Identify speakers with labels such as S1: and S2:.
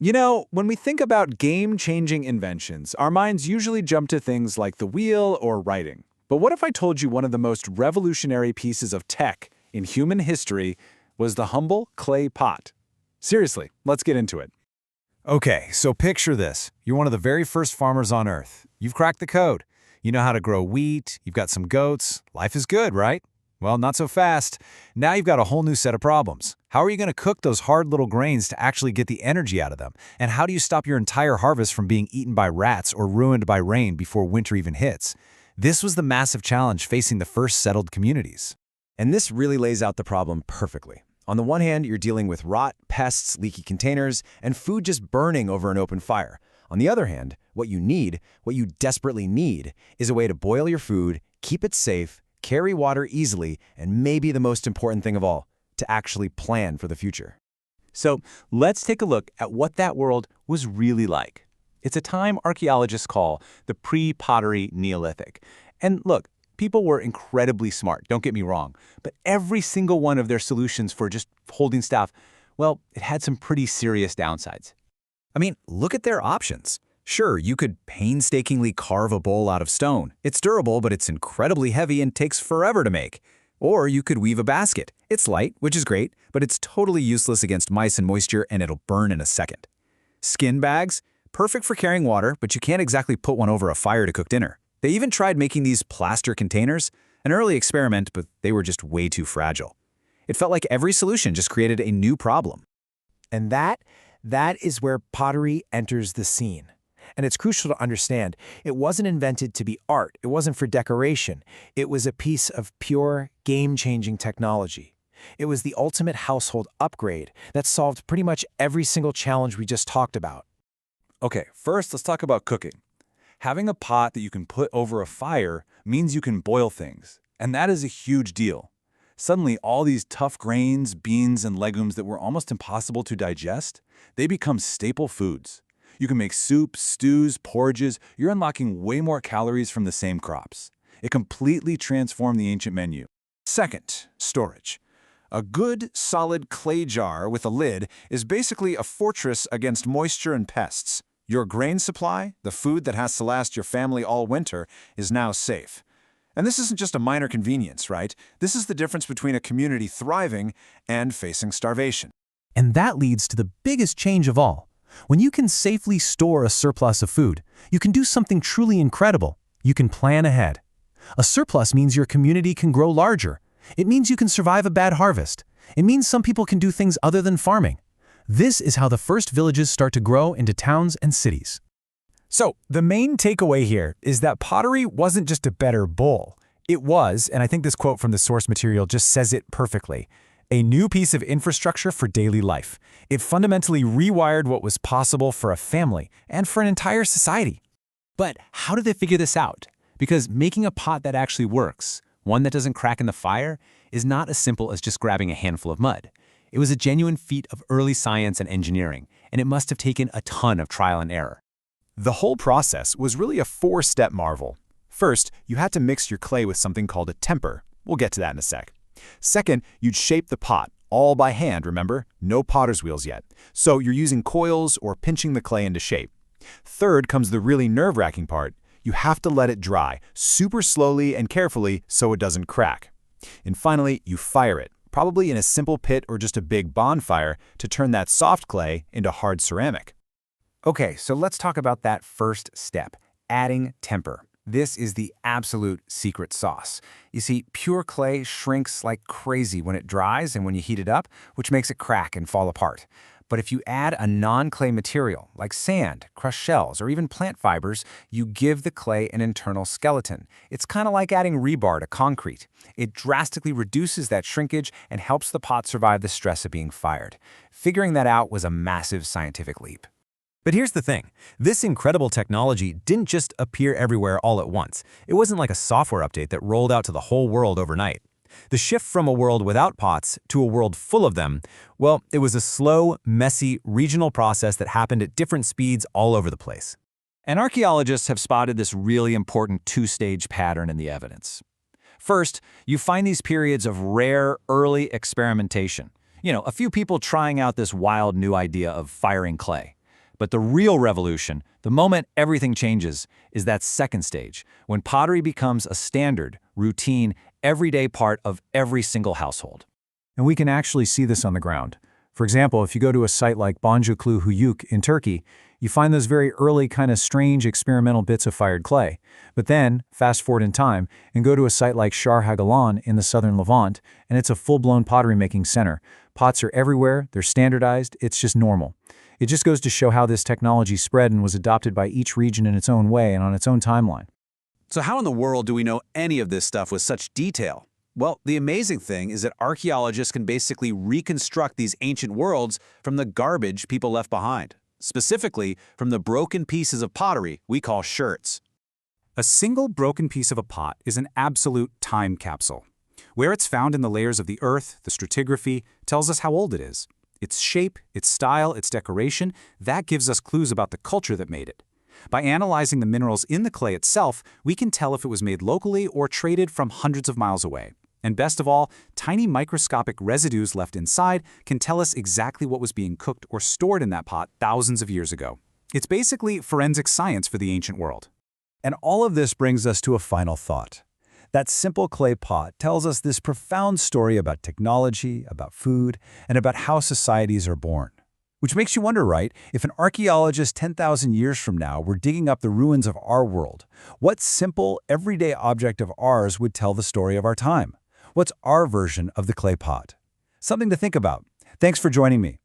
S1: You know, when we think about game-changing inventions, our minds usually jump to things like the wheel or writing. But what if I told you one of the most revolutionary pieces of tech in human history was the humble clay pot? Seriously, let's get into it.
S2: Okay, so picture this. You're one of the very first farmers on Earth. You've cracked the code. You know how to grow wheat, you've got some goats. Life is good, right? Well, not so fast. Now you've got a whole new set of problems. How are you going to cook those hard little grains to actually get the energy out of them? And how do you stop your entire harvest from being eaten by rats or ruined by rain before winter even hits? This was the massive challenge facing the first settled communities.
S3: And this really lays out the problem perfectly. On the one hand, you're dealing with rot, pests, leaky containers, and food just burning over an open fire. On the other hand, what you desperately need, is a way to boil your food, keep it safe, carry water easily, and maybe the most important thing of all, to actually plan for the future.
S1: So let's take a look at what that world was really like. It's a time archaeologists call the Pre-Pottery Neolithic. And look, people were incredibly smart, don't get me wrong, but every single one of their solutions for just holding stuff, well, it had some pretty serious downsides.
S2: I mean, look at their options. Sure, you could painstakingly carve a bowl out of stone. It's durable, but it's incredibly heavy and takes forever to make. Or you could weave a basket. It's light, which is great, but it's totally useless against mice and moisture, and it'll burn in a second. Skin bags? Perfect for carrying water, but you can't exactly put one over a fire to cook dinner. They even tried making these plaster containers, an early experiment, but they were just way too fragile. It felt like every solution just created a new problem.
S4: And that is where pottery enters the scene. And it's crucial to understand, it wasn't invented to be art. It wasn't for decoration. It was a piece of pure, game-changing technology. It was the ultimate household upgrade that solved pretty much every single challenge we just talked about.
S1: Okay, first let's talk about cooking. Having a pot that you can put over a fire means you can boil things, and that is a huge deal. Suddenly, all these tough grains, beans, and legumes that were almost impossible to digest, they become staple foods. You can make soups, stews, porridges. You're unlocking way more calories from the same crops. It completely transformed the ancient menu. Second, storage. A good, solid clay jar with a lid is basically a fortress against moisture and pests. Your grain supply, the food that has to last your family all winter, is now safe. And this isn't just a minor convenience, right? This is the difference between a community thriving and facing starvation.
S2: And that leads to the biggest change of all. When you can safely store a surplus of food, you can do something truly incredible. You can plan ahead. A surplus means your community can grow larger. It means you can survive a bad harvest. It means some people can do things other than farming. This is how the first villages start to grow into towns and cities.
S5: So, the main takeaway here is that pottery wasn't just a better bowl. It was, and I think this quote from the source material just says it perfectly, a new piece of infrastructure for daily life. It fundamentally rewired what was possible for a family and for an entire society.
S1: But how did they figure this out? Because making a pot that actually works, one that doesn't crack in the fire, is not as simple as just grabbing a handful of mud. It was a genuine feat of early science and engineering, and it must have taken a ton of trial and error.
S5: The whole process was really a four-step marvel. First, you had to mix your clay with something called a temper. We'll get to that in a sec. Second, you'd shape the pot, all by hand, remember? No potter's wheels yet. So you're using coils or pinching the clay into shape. Third comes the really nerve-wracking part. You have to let it dry, super slowly and carefully so it doesn't crack. And finally, you fire it, probably in a simple pit or just a big bonfire, to turn that soft clay into hard ceramic.
S4: Okay, so let's talk about that first step, adding temper. This is the absolute secret sauce. You see, pure clay shrinks like crazy when it dries and when you heat it up, which makes it crack and fall apart. But if you add a non-clay material, like sand, crushed shells, or even plant fibers, you give the clay an internal skeleton. It's kind of like adding rebar to concrete. It drastically reduces that shrinkage and helps the pot survive the stress of being fired. Figuring that out was a massive scientific leap.
S2: But here's the thing. This incredible technology didn't just appear everywhere all at once. It wasn't like a software update that rolled out to the whole world overnight. The shift from a world without pots to a world full of them, well, it was a slow, messy, regional process that happened at different speeds all over the place.
S1: And archaeologists have spotted this really important two-stage pattern in the evidence. First, you find these periods of rare, early experimentation. A few people trying out this wild new idea of firing clay. But the real revolution, the moment everything changes, is that second stage, when pottery becomes a standard, routine, everyday part of every single household.
S5: And we can actually see this on the ground. For example, if you go to a site like Boncuklu Huyuk in Turkey, you find those very early kind of strange experimental bits of fired clay. But then, fast forward in time, and go to a site like Shar Hagalan in the southern Levant, and it's a full-blown pottery-making center. Pots are everywhere, they're standardized, it's just normal. It just goes to show how this technology spread and was adopted by each region in its own way and on its own timeline.
S1: So how in the world do we know any of this stuff with such detail? Well, the amazing thing is that archaeologists can basically reconstruct these ancient worlds from the garbage people left behind, specifically from the broken pieces of pottery we call scherts.
S4: A single broken piece of a pot is an absolute time capsule. Where it's found in the layers of the earth, the stratigraphy, tells us how old it is. Its shape, its style, its decoration, that gives us clues about the culture that made it. By analyzing the minerals in the clay itself, we can tell if it was made locally or traded from hundreds of miles away. And best of all, tiny microscopic residues left inside can tell us exactly what was being cooked or stored in that pot thousands of years ago. It's basically forensic science for the ancient world.
S3: And all of this brings us to a final thought. That simple clay pot tells us this profound story about technology, about food, and about how societies are born. Which makes you wonder, right, if an archaeologist 10,000 years from now were digging up the ruins of our world, what simple, everyday object of ours would tell the story of our time? What's our version of the clay pot? Something to think about. Thanks for joining me.